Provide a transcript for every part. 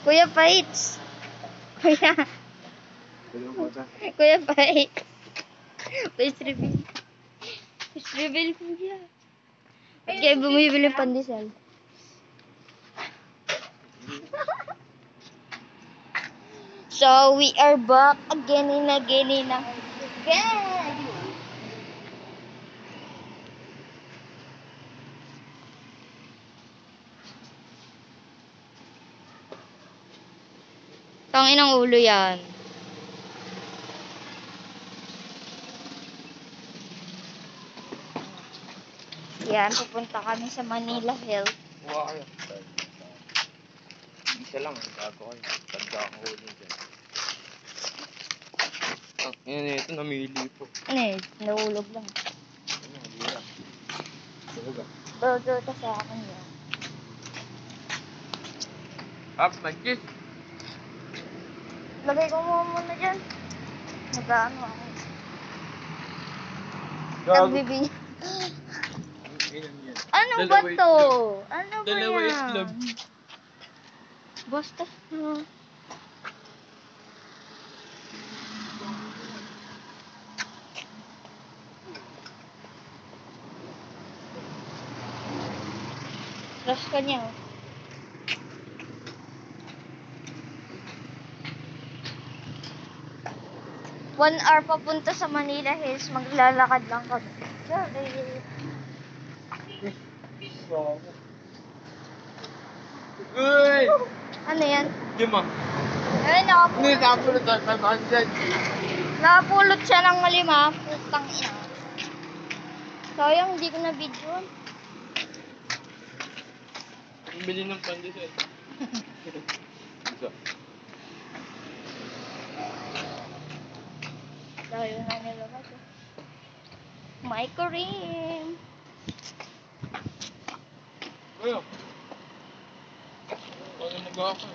Kuya Paits. Kuya. Kuya Paits. Paits reveal. Paits reveal kuya. Ba't kayo bumibili ng pandesal? So, we are back again and again and again. Tangin ang ulo yan. Yan, pupunta kami sa Manila Health. Kuha kayo. Isa lang, gago kayo. Tanda ako huli dyan. Yan, ito namili po. Ano eh, nahulog lang. Hindi lang. Talaga. Burger ka sa akin yan. Ups, nag-kiss. Lagay ko muna dyan. Nag-ano ako. Gago. Nagbibigyan. Yan. Ano ba Dalawa to? itlog. Ano ba Dalawa yan? itlog. Basta na. Rush ka niya. Oh. One hour papunta sa Manila Hills. Maglalakad lang kami. Sorry. Uy! Ano yan? Lima. Ay, Hindi, tapos na 500. nakapulot siya ng 5. Putang ina. Sayang, hindi ko na video. Bili ng pandesal. Isa. Layo na nilabas. My cream. Ano? Ano nag-ako?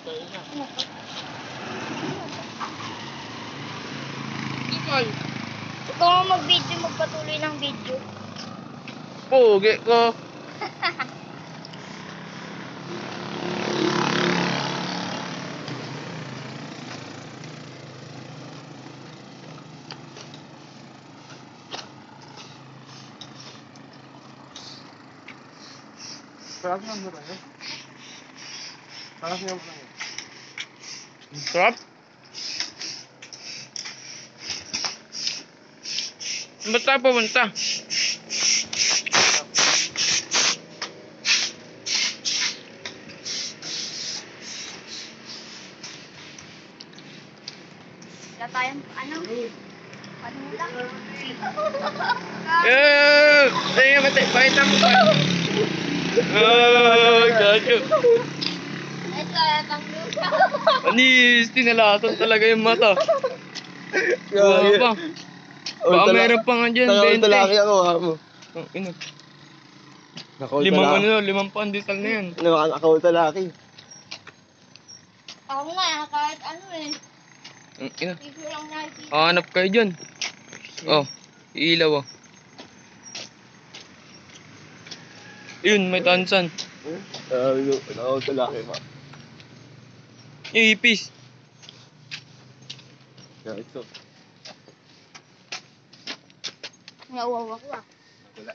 Tayo na. Ikay. Ikaw nga mag-video, magpatuloy ng video. Pogi ko. Sarap ng mura yun. Sarap ng mura yun. Sarap? Ba't tayo pumunta? Wala tayong, ano lang. Ay, matay. Pakita mo pa. Gago. Ito, pang lupa. Anis, tinalatan talaga yung mata. Gago pa. Baka meron pa nga dyan, 20. Nakauntalaki ako, ha mo. Oh, ino. Nakauntalaki. Limang pandesal na yan. Nakauntalaki. Ako nga, kahit ano eh. Ino. Video lang nakikita. Hanap kayo dyan. Oh, ilaw oh. Yun, may tansan. Nakauntalaki pa. Yung ipis. Yeah, ito. Nauwawa ko ah. Wala.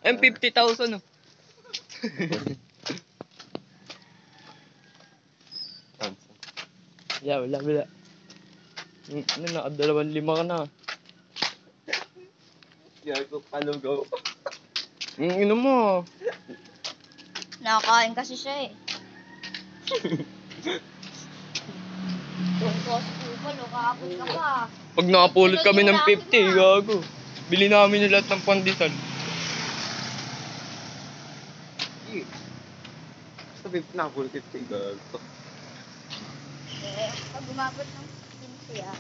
Ayun, 50,000 oh. Yeah, wala. Ano, naka-2,500 ka na. Yeah, ito palugaw. Ino mo. Nakakain kasi siya eh. Yung cost ko pa, lukapot ka pa. Pag nakapulot kami ng 50, gago. Bili namin yung lahat ng pandesal. Basta 50 na, full 50. Gago. Eh, pag umabot ng 50 ah.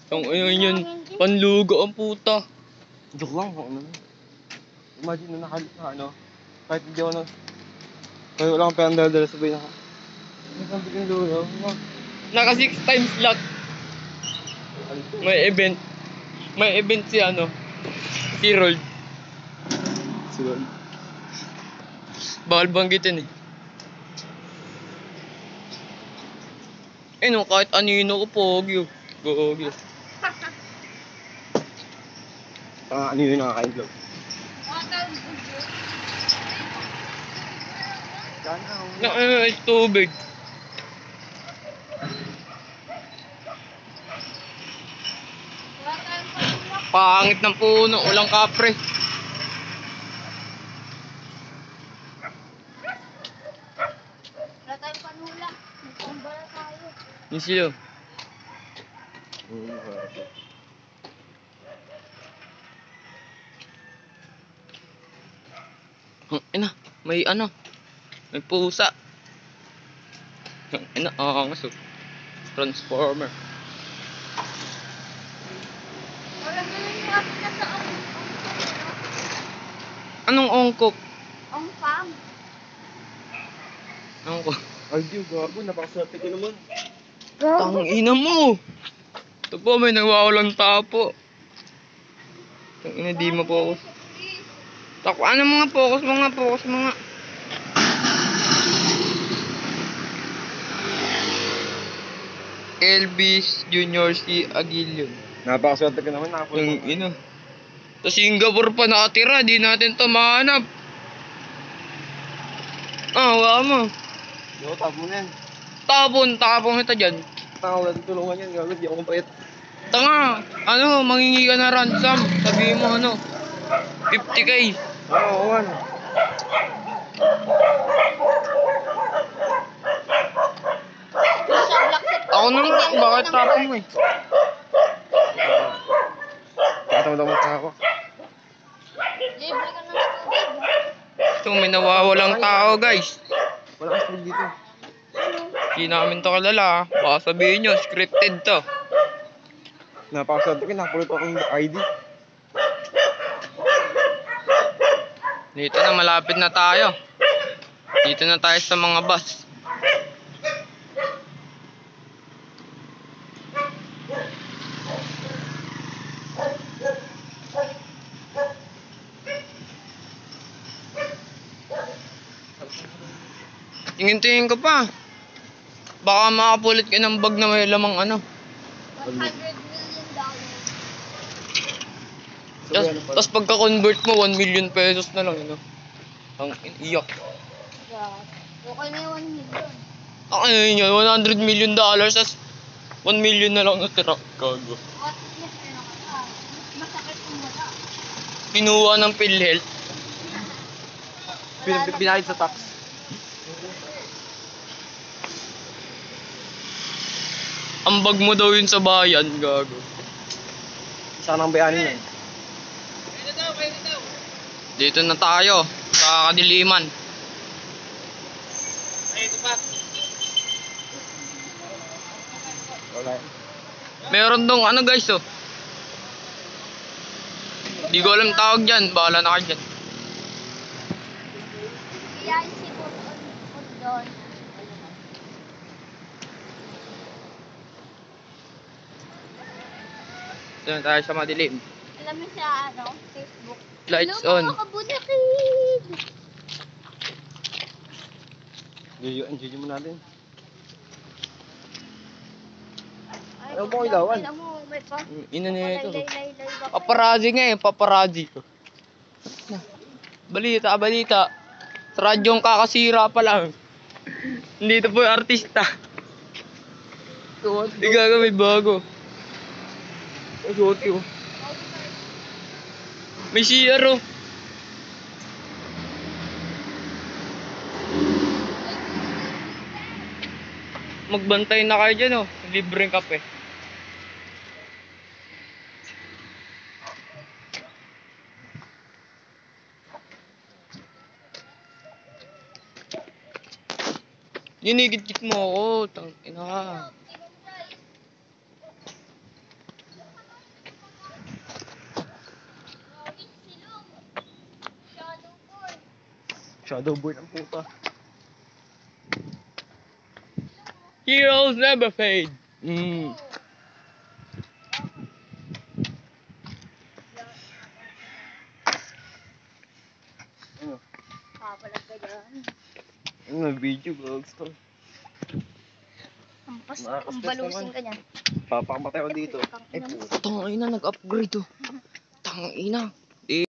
Ang ayun yun, panlugo ang puta. Joke lang, ano. Imagine na ano, kahit hindi ako na, kahit wala akong perang dala sabay na, isang biging lulo, Naka 6 times lot. May event. May event si ano, si Rold. Sila. Bawal banggitin eh. Eh no, kahit anino ko, pogi oh. Pogi oh. Ano yun nakakain vlog? Tubig. Pangit ng puno, walang kapre. Wala tayong panula. Magpambara tayo. Yung silo. Ina, may ano. May pusa. Ina, angas oh. Transformer. Wala na lang yung akin na sa Anong ongkok? ang farm. Ongkok. Ay, di, gago. Napakaswerte ko naman. Tangina mo! Ito po, may nagwawalang tapo. Tangina, di ma-focus. Tako, ano mga focus mga. Elvis Junior C. Aguilion. Napakaswerte ko naman. Nakapunta. Yung ino. Sa Singapore pa nakatira, di natin to mahanap. Wala mo. Yo, tabo na yan. Tapon ito dyan. Wala din tulungan yan. Gago, di ako kumpayat. Tanga, ano, mangingi ka na ransom. Sabihin mo ano, 50K. Oo, man. Ako naman, bakit tapon mo eh? Katawad ako. Libre ka ng tubig. Ito, may nawawalang tao guys. Wala kang street dito. Hindi namin to kilala. Baka sabihin nyo, scripted to. Napakaswerte ko. Nakapulot akong ID. Dito na, malapit na tayo. Dito na tayo sa mga bus. Tingin-tingin ko pa. Baka makapulit ka ng bag na may lamang ano. $100 million. Tapos pagka-convert mo, 1 million pesos na lang. Ano? Ang iyak. God. Okay na yung 1 million. Ano yun yun? $100 million. Tapos 1 million na lang natira. Gago. At least meron ka na. Masakit kung wala. Kinuha ng PhilHealth. Binayad sa tax. Ang bag mo daw yun sa bayan. Gago. Isa nang bayanin na eh. Dito na tayo. Sa kadiliman. Wala. Meron dong ano guys oh. Di ko alam tawag dyan. Bahala na kayo dyan. Kaya siguro doon. Dito na tayo sa madilim. Alam mo sa ano, Facebook. Lights Hello, on. mga kabunakid! Enjoy mo natin. Ay, Ayaw mo ko ilawan. Alam mo, may pa. Ina na ito. Lay. Paparazzi nga eh. Paparazzi ko. Balita. Sa radyong kakasira pa lang. Dito po yung artista. Di gaga may bago. Suot ko. May CR oh. Magbantay na kayo dyan oh. Libreng kape. Ginigit-git mo ako. Tangina. Shadowboard ang puta. Heroes never fade. Ano? Papalag ka dyan. Ano, video, gags to. Ang balusin ka niyan. Papakamatay ko dito. Ay, Tangina, nag-upgrade to. Tangina.